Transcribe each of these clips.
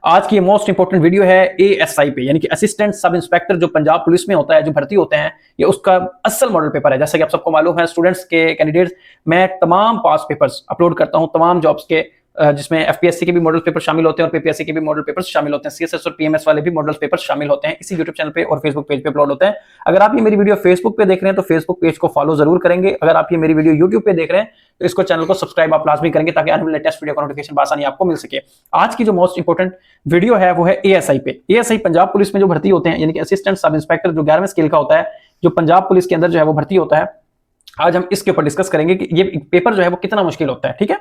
आज की most important video है एएसआई पे, यानी कि असिस्टेंट सब इंस्पेक्टर जो पंजाब पुलिस में होता है, जो भर्ती होते हैं, ये उसका असल मॉडल पेपर है। जैसा कि आप सबको मालूम है, स्टूडेंट्स के कैंडिडेट्स, मैं तमाम पास पेपर्स अपलोड करता हूं तमाम जॉब्स के, जिसमें एफपीएससी के भी मॉडल पेपर शामिल होते हैं और पीपीएससी के भी मॉडल पेपर शामिल होते हैं, सीएसएस और पीएमएस वाले भी मॉडल पेपर शामिल होते हैं। इसी यूट्यूब चैनल पे और फेसबुक पेज पे अपलोड होते हैं। अगर आप ये मेरी वीडियो फेसबुक पे देख रहे हैं तो फेसबुक पेज को फॉलो जरूर करेंगे। अगर आप ये मेरी वीडियो यूट्यूब पे देख रहे हैं तो इसको चैनल को सब्सक्राइब आप लाजमी करेंगे, ताकि आने वाले लेटेस्ट वीडियो का नोटिफिकेशन आसानी आपको मिल सके। आज की जो मोस्ट इंपोर्टेंट वीडियो है वो है एएसआई पे। एएसआई पंजाब पुलिस में जो भर्ती होते हैं, यानी कि असिस्टेंट सब इंस्पेक्टर, जो 11वें स्केल का होता है, जो पंजाब पुलिस के अंदर जो है वो भर्ती होता है। आज हम इसके ऊपर डिस्कस करेंगे कि ये पेपर जो है वो कितना मुश्किल होता है। ठीक है,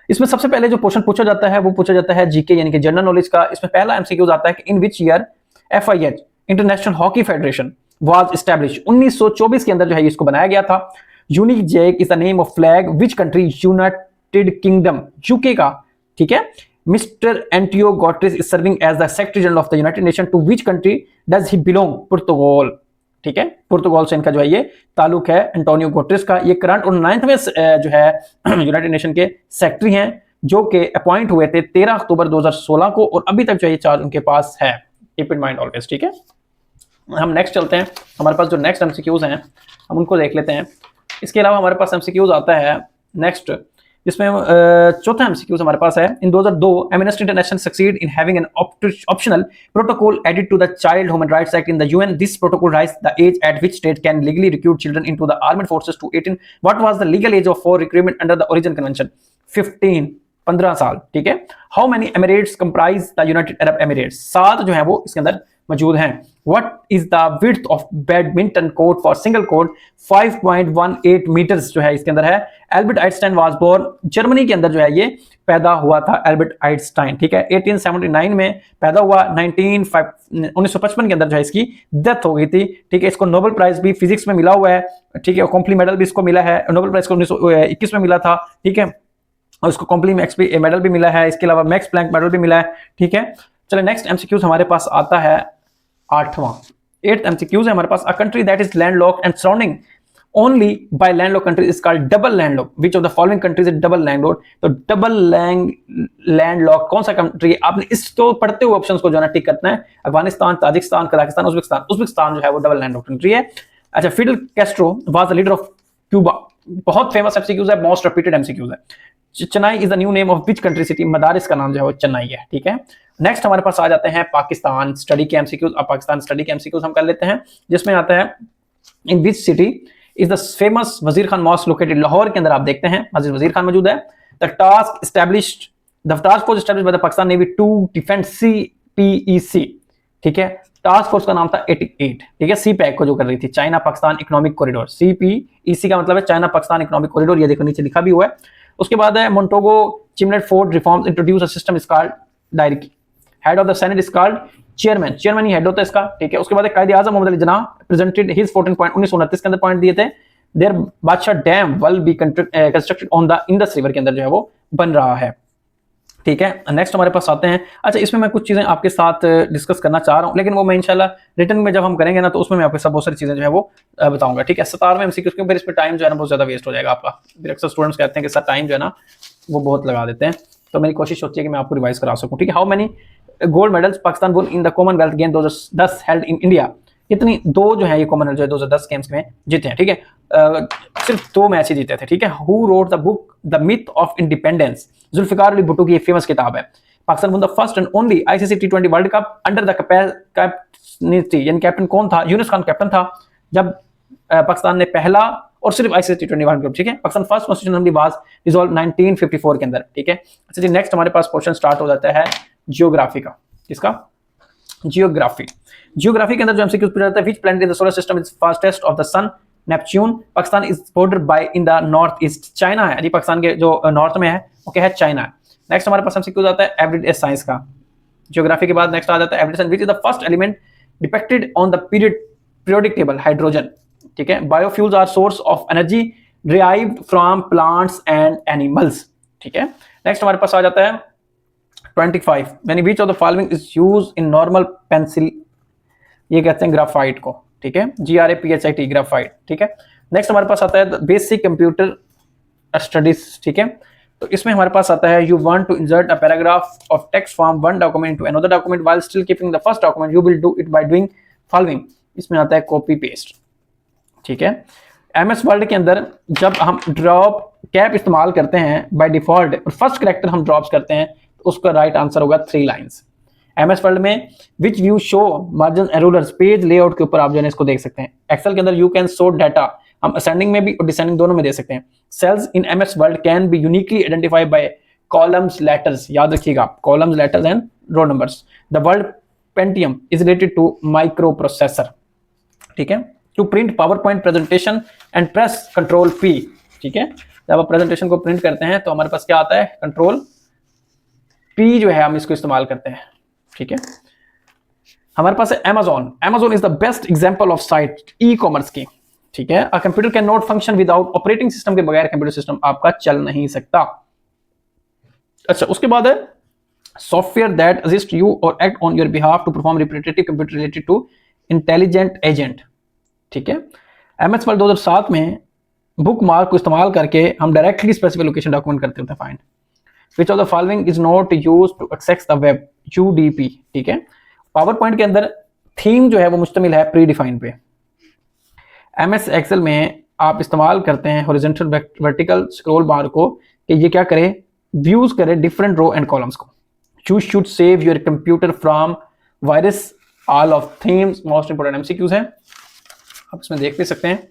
इसमें सबसे पहले जो क्वेश्चन पूछा जाता है वो पूछा जाता है जीके, यानी कि जनरल नॉलेज का। इसमें पहला एमसीक्यू आता है कि in which year FIH International Hockey Federation was established. 1924 के अंदर जो है इसको बनाया गया था। Union Jack is the name of flag which country, United Kingdom, UK का। ठीक है, mister Antonio Guterres is serving as the secretary general of the United Nation, to which country does he belong, पुर्तगाल। ठीक है, पुर्तगाल से इनका जो है ये ताल्लुक है, एंटोनियो गुटेरेस का। ये करंट और 9वें जो है यूनाइटेड नेशन के सेक्रेटरी हैं, जो कि अपॉइंट हुए थे 13 अक्टूबर 2016 को, और अभी तक जो है ये चार्ज उनके पास है। Keep in mind always. ठीक है, हम नेक्स्ट चलते हैं। हमारे पास जो नेक्स्ट एमसीक्यूज हैं हम उनको देख लेते हैं। इसके अलावा हमारे पास एमसीक्यूज आता है नेक्स्ट, जिसमें चौथा एमसीक्यूज हमारे पास है। In 2002 Amnesty International succeed in having an optional protocol added to the child human rights act in the UN. This protocol raise the age at which state can legally recruit children into the armed forces to 18। What was the legal age for recruitment under the origin convention? 15 साल। ठीक है, how many emirates comprise the United Arab Emirates? 7 जो है वो इसके अंदर मौजूद हैं। What is the width of badminton court for single court? 5.18 metres जो है इसके अंदर है। Albert Einstein was born, Germany के अंदर जो है ये पैदा हुआ था एल्बर्ट आइंस्टाइन। ठीक है, 1879 में पैदा हुआ। 1955 के अंदर जो है इसकी डेथ हो गई थी। ठीक है, इसको नोबेल प्राइज भी फिजिक्स में मिला हुआ है। ठीक है, कॉम्प्ली मेडल भी इसको मिला है। नोबेल प्राइज को 1921 में मिला था। ठीक है, और इसको कॉम्प्ली मेडल भी मिला है। इसके अलावा मैक्स प्लैंक मेडल भी मिला है। ठीक है, चलिए नेक्स्ट एमसीक्यूज हमारे पास आता है 8th एमसीक्यूज है हमारे पास। A country that is landlocked and surrounding only by landlocked country is called double landlocked. Which of the following countries is double landlocked? तो डबल लैंडलॉक्ड कौन सा कंट्री है? आपने इसको पढ़ते हुए ऑप्शंस को जो है टिक करना है। Afghanistan, Tajikistan, Kazakhstan, Uzbekistan. Uzbekistan जो है वो डबल लैंडलॉक्ड कंट्री है। अच्छा, Fidel Castro was the leader of Cuba. बहुत फेमस एमसीक्यूज है, मोस्ट रिपीटेड एमसीक्यूज है। Chennai is the new name of which country city? Madras का नाम जो है वो चेन्नई है। ठीक है, नेक्स्ट हमारे पास आ जाते हैं पाकिस्तान स्टडी के एमसीक्यूज। अब पाकिस्तान स्टडी के एमसीक्यूज हम कर लेते हैं, जिसमें आता है in which city is the famous Wazir Khan mask located? Lahore के अंदर आप देखते हैं मस्जिद वजीर खान मौजूद है। The task force established by the Pakistan navy to defend CPEC। ठीक है, टास्क फोर्स का नाम था 88। ठीक है, CPEC को जो कर रही थी, China Pakistan economic corridor. CPEC का मतलब है चाइना पाकिस्तान इकोनॉमिक कॉरिडोर। ये देखो नीचे लिखा भी हुआ है। उसके बाद है Montagu Chelmsford reforms introduce a system is called direct. Head of the senate is called chairman. Chairman ही हेड होता है इसका। ठीक है, उसके बाद Quaid-e Azam Mohammad Ali Jinnah presented his 14 point 1929 के अंदर पॉइंट दिए थे। देयर बादशाह dam will be constructed on the Indus river के अंदर जो है वो बन रहा है। ठीक है, नेक्स्ट हमारे पास आते हैं। अच्छा, इसमें मैं कुछ चीजें आपके साथ डिस्कस करना चाह रहा हूं, लेकिन वो मैं इंशाल्लाह रिटर्न में जब हम करेंगे ना, तो उसमें मैं आपके साथ बहुत सारी चीजें जो है वो बताऊंगा। ठीक है, 17वें एमसीक्यू के ऊपर इस पे टाइम जो है ना बहुत ज्यादा वेस्ट हो जाएगा आपका। फिर अक्सर स्टूडेंट्स कहते हैं कि सर टाइम जो है ना वो बहुत लगा देते हैं, तो मेरी कोशिश होती है कि मैं आपको रिवाइज करा सकूं। ठीक है, how many gold medals Pakistan won in the Commonwealth game 2010 held in India? कितनी? 2 जो है ये कॉमनवेल्थ जो है 2010 गेम्स में जीते हैं। ठीक है, सिर्फ 2 मैच ही जीते थे। ठीक है, who wrote the book the myth of independence? Zulfikar Ali Bhutto की एक फेमस किताब है। Pakistan won the first and only ICC T20 world cup under the captaincy, यानी कैप्टन कौन था? यूनुस खान कैप्टन था जब पाकिस्तान ने पहला और सिर्फ ICC T20 वर्ल्ड कप। ठीक है, Pakistan first constitution assembly was dissolve 1954 के अंदर। ठीक है, अच्छा जी, नेक्स्ट हमारे पास क्वेश्चन स्टार्ट हो जाता है जियोग्राफी का। किसका? जियोग्राफी के अंदर जो एमसीक्यू पूछा जाता है, which planet in the solar system is fastest of the sun? Neptune. Pakistan is bordered by in the north east? China है। पाकिस्तान के जो नॉर्थ में है वो क्या है? चाइना है। नेक्स्ट हमारे पास एमसीक्यू आता है एवरीडे साइंस का। जियोग्राफी के बाद नेक्स्ट आ जाता है everyday science. Which is the first element depicted on the periodic table? Hydrogen. ठीक है, biofuels are source of energy derived from plants and animals. ठीक है, नेक्स्ट हमारे पास आ जाता है 25 यानी which of the following is used in normal pencil? ये कहते हैं ग्राफाइट को। ठीक है, GRAPHIT ग्राफाइट। ठीक है, नेक्स्ट हमारे पास आता है बेसिक कंप्यूटर स्टडीज। ठीक है, तो इसमें हमारे पास आता है, you want to insert a paragraph of text from one document to another document while still keeping the first document, you will do it by doing following. इसमें आता है कॉपी पेस्ट, ठीक है। एमएस वर्ड के अंदर जब हम drop cap इस्तेमाल करते हैं बाय डिफॉल्ट और फर्स्ट कैरेक्टर हम ड्रॉप्स करते हैं, तो उसका राइट आंसर होगा 3 लाइंस। एमएस वर्ड में which view show margin and rulers, page layout के ऊपर आप जो है इसको देख सकते हैं। एक्सेल के अंदर यू कैन शो डाटा, हम असेंडिंग में भी और डिसेंडिंग दोनों में दे सकते हैं। Cells in MS Word can be uniquely identified by columns letters, याद रखिएगा columns letters and row numbers. The word Pentium is related to microprocessor, ठीक है। To print PowerPoint presentation and press control P, ठीक है। जब आप presentation को print करते हैं तो हमारे पास क्या आता है, कंट्रोल पी जो है हम इसको इस्तेमाल करते हैं, ठीक है। हमारे पास है Amazon। Amazon is the best example of site e commerce की, ठीक है। A computer can not function without operating system, के बगैर कंप्यूटर सिस्टम आपका चल नहीं सकता। अच्छा, उसके बाद है सॉफ्टवेयर दैट असिस्ट यू और act on your behalf to perform repetitive computer related to intelligent agent, ठीक है। एमएस वर्ड 2007 में बुक मार्क को इस्तेमाल करके हम डायरेक्टली स्पेसिफिक लोकेशन डॉक्यूमेंट करते होते हैं। Find which of the following is not used to access the web, UDP, ठीक है। पावर पॉइंट के अंदर थीम जो है वो मुश्तमिल है प्री डिफाइन पे। एमएस एक्सेल में आप इस्तेमाल करते हैं हॉरिजॉन्टल वर्टिकल स्क्रॉल बार को कि ये क्या करे, व्यूज करे डिफरेंट रो एंड कॉलम्स को। You should save your computer from virus all of themes, most important MCQs हैं, आप इसमें देख भी सकते हैं।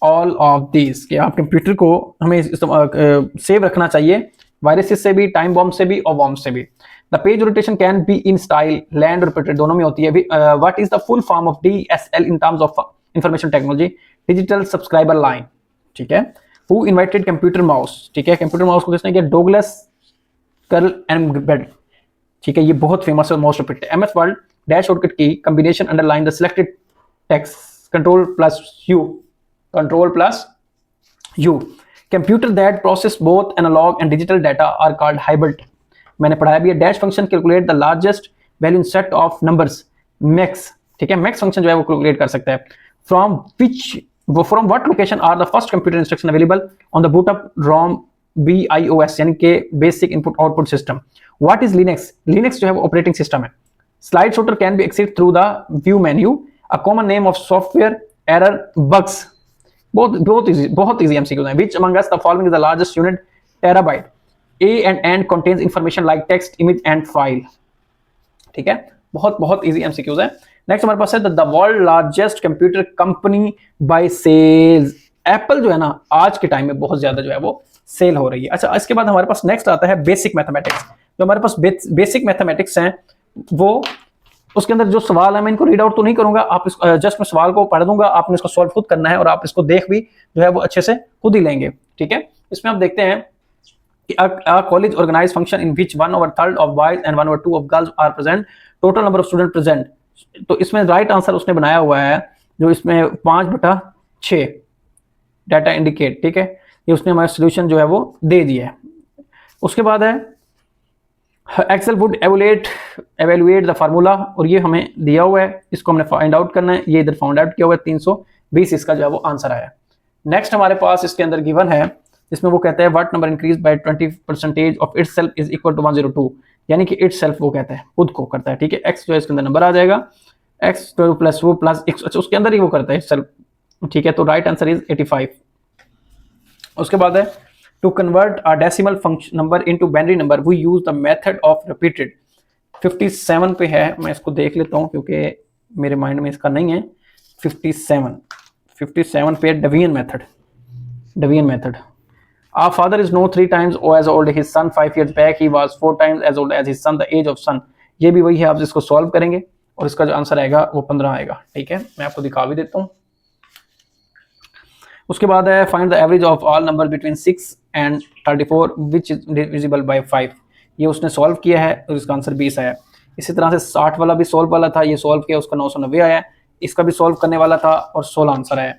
ऑल ऑफ दीज कि आप कंप्यूटर को हमें सेव रखना चाहिए वायरसेस से भी, टाइम बॉम्ब से भी और वॉर्म से भी। The page rotation can be in style, land और रिपीटेड दोनों में होती है। What is the full form of DSL in terms of information technology, digital subscriber line, ठीक है। हु इन्वाइटेड कंप्यूटर माउस, ठीक है। कंप्यूटर माउस को किसने किया, डोगलस कर्ल एंड बेड, ठीक है। ये बहुत फेमस है, most repeated. MS Word dash shortcut की combination underline the selected text, control plus U, control plus U. Computer that process both analog and digital data are called hybrid, मैंने पढ़ाया भी है। Dash function calculate the largest value in set of numbers, max, ठीक है। Max function जो है वो calculate कर सकता है। From what location are the first computer instruction available on the boot up ROM BIOS, यानी कि basic input output system. What is Linux, Linux जो है वो ऑपरेटिंग सिस्टम है। Slide sorter can be access through the view menu, a common name of software error bugs, बहुत easy MCQ है। Which among us the following is the largest unit, terabyte. A and N contains information like text, image and file, ठीक है। बहुत easy MCQs है। Next हमारे पास है the world largest computer company by sales. Apple जो है ना आज के टाइम में बहुत ज्यादा जो है वो सेल हो रही है। अच्छा, इसके बाद हमारे पास नेक्स्ट आता है बेसिक मैथमेटिक्स। जो हमारे पास बेसिक मैथमेटिक्स हैं वो, उसके अंदर जो सवाल है मैं इनको रीड आउट तो नहीं करूंगा, आप जस्ट मैं सवाल को पढ़ दूंगा, आपने इसको सॉल्व खुद करना है और आप इसको देख भी जो है वो अच्छे से खुद ही लेंगे, ठीक है। इसमें आप देखते हैं a college organized function in which 1/3 of boys and 1/2 of girls are present, total number of students present। तो इसमें राइट आंसर उसने बनाया हुआ है जो इसमें 5/6 डाटा इंडिकेट, ठीक है। ये उसने हमारा सोल्यूशन जो है वो दे दिया है। उसके बाद है Excel would evaluate the formula, और ये हमें दिया हुआ है, इसको हमने फाइंड आउट करना है। ये इधर फाउंड आउट किया हुआ है, 320 इसका जो है वो आंसर आया। नेक्स्ट हमारे पास इसके अंदर गिवन है, इसमें वो कहते हैं what number increase by 20% of itself is equal to 102, यानी कि इटसेल्फ वो कहता है खुद को करता है, ठीक है। एक्स जो है इसके अंदर नंबर आ जाएगा, एक्स प्लस वो प्लस एक्स, अच्छा उसके अंदर ही वो करता है इटसेल्फ, ठीक है। तो राइट आंसर इज 85। उसके बाद है to convert a decimal function number into binary number we use the method of repeated. 57 पे है, मैं इसको देख लेता हूँ क्योंकि मेरे माइंड में इसका नहीं है। 57 पे division method. Our father is now 3 times as old as his son. 5 years back he was 4 times as old as his son. The age of son, ये भी वही है, आप इसको सॉल्व करेंगे और इसका जो आंसर आएगा वो 15 आएगा, ठीक है। मैं आपको दिखा भी देता हूँ। उसके बाद है find the average of all number between 6 and 34 which is divisible by 5। ये उसने सॉल्व किया है और इसका आंसर 20 आया। इसी तरह से 60 वाला भी सॉल्व वाला था, ये सॉल्व किया, उसका 990 आया। इसका भी सॉल्व करने वाला था और 16 आंसर आया।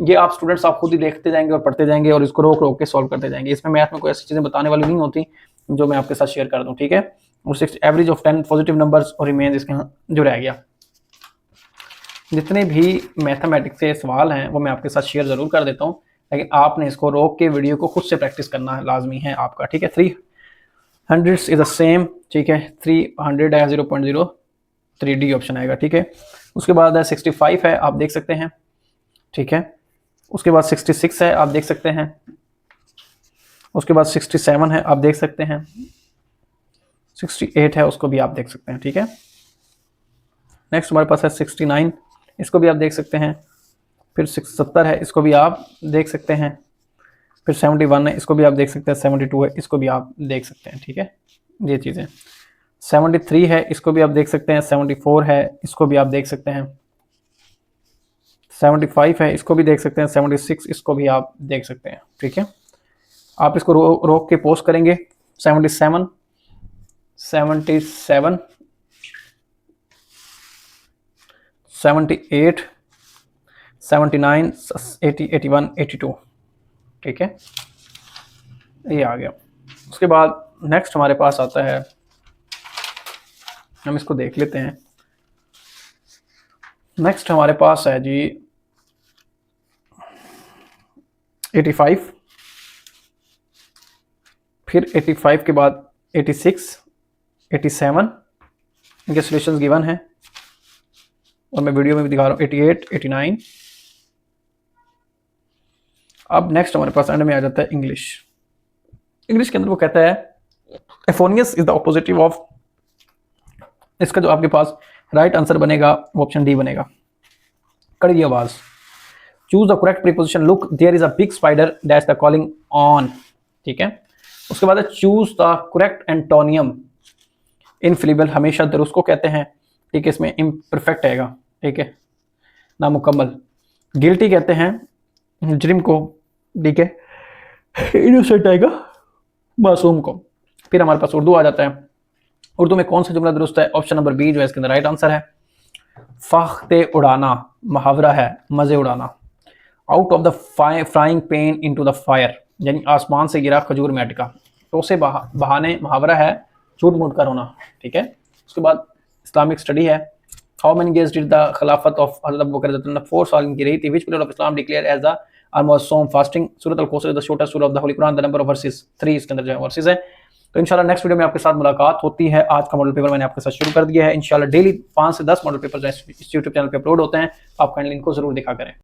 ये आप स्टूडेंट्स आप खुद ही देखते जाएंगे और पढ़ते जाएंगे और इसको रोक के सॉल्व करते जाएंगे। इसमें मैथ में कोई ऐसी चीजें बताने वाली नहीं होती जो मैं आपके साथ शेयर कर दूं, ठीक है। और 6 एवरेज ऑफ 10 पॉजिटिव नंबर्स और रिमेन्स इसके जो रह गया। जितने भी मैथमेटिक्स से सवाल हैं वो मैं आपके साथ शेयर जरूर कर देता हूँ। लेकिन आपने इसको रोक के वीडियो को खुद से प्रैक्टिस करना लाजमी है आपका, ठीक है। 300 इज द सेम, ठीक है। 300 है 0.03D ऑप्शन आएगा, ठीक है। उसके बाद है 65 है, आप देख सकते हैं, ठीक है। उसके बाद 66 है, आप देख सकते हैं। उसके बाद 67 है, आप देख सकते हैं। 68 है, उसको भी आप देख सकते हैं, ठीक है। नेक्स्ट हमारे पास है 69, इसको भी आप देख सकते हैं। फिर 70 है, इसको भी आप देख सकते हैं। फिर 71 है, इसको भी आप देख सकते हैं। 72 है, इसको भी आप देख सकते हैं, ठीक है। ये चीज़ें 73 है, इसको भी आप देख सकते हैं। 74 है, इसको भी आप देख सकते हैं। 75 है, इसको भी देख सकते हैं। 76 इसको भी आप देख सकते हैं, ठीक है। आप इसको रोक के पोस्ट करेंगे। 77, 77, 78, 79, 80, 81, 82, ठीक है। ये आ गया। उसके बाद नेक्स्ट हमारे पास आता है, हम इसको देख लेते हैं। नेक्स्ट हमारे पास है जी 85, फिर 85 के बाद 86, 87, इनके सोल्यूशंस गिवन है और मैं वीडियो में भी दिखा रहा हूँ। 88, 89। अब नेक्स्ट हमारे पास एंड में आ जाता है इंग्लिश। इंग्लिश के अंदर वो कहता है एफोनियस इज द ऑपोजिटिव ऑफ, इसका जो आपके पास राइट आंसर बनेगा वो ऑप्शन डी बनेगा, कड़वी आवाज। Choose the correct preposition, look there is a big spider that's the calling on, ठीक है। उसके बाद है choose the correct antonym, infallible हमेशा दुरुस्त को कहते हैं, ठीक है। इसमें इम्परफेक्ट आएगा, ठीक है, नामुकम्मल। गिल्टी कहते हैं मुजरिम को, ठीक है। इनोसेंट आएगा मासूम को। फिर हमारे पास उर्दू आ जाता है। उर्दू में कौन सा जुमला दुरुस्त है? ऑप्शन नंबर बी जो है इसके अंदर राइट आंसर है। फाख्ते उड़ाना मुहावरा है, मजे उड़ाना। Out of the frying pan into the fire, यानी आसमान से गिरा खजूर में अटका। तो से बहाने मुहावरा है झूठ मूठ कर होना, ठीक है। उसके बाद इस्लामिक स्टडी है। How many years did the खिलाफत ऑफ हज़रत अबू बकर रज़ियल्लाहु अन्हु 4 साल इनकी रही थी। Which period of Islam declare as the सोम fasting. Surat al Kausar is the shortest surah of the holy Quran, the number of verses 3 इसके अंदर जो है वर्सेस है। तो इंशाल्लाह नेक्स्ट वीडियो में आपके साथ मुलाकात होती है। आज का मॉडल पेपर मैंने आपके साथ शुरू कर दिया है। इंशाल्लाह डेली 5 से 10 मॉडल पेपर जो है इस यूट्यूब चैनल पे अपलोड होते हैं, आप काइंडली इनको जरूर देखा करें।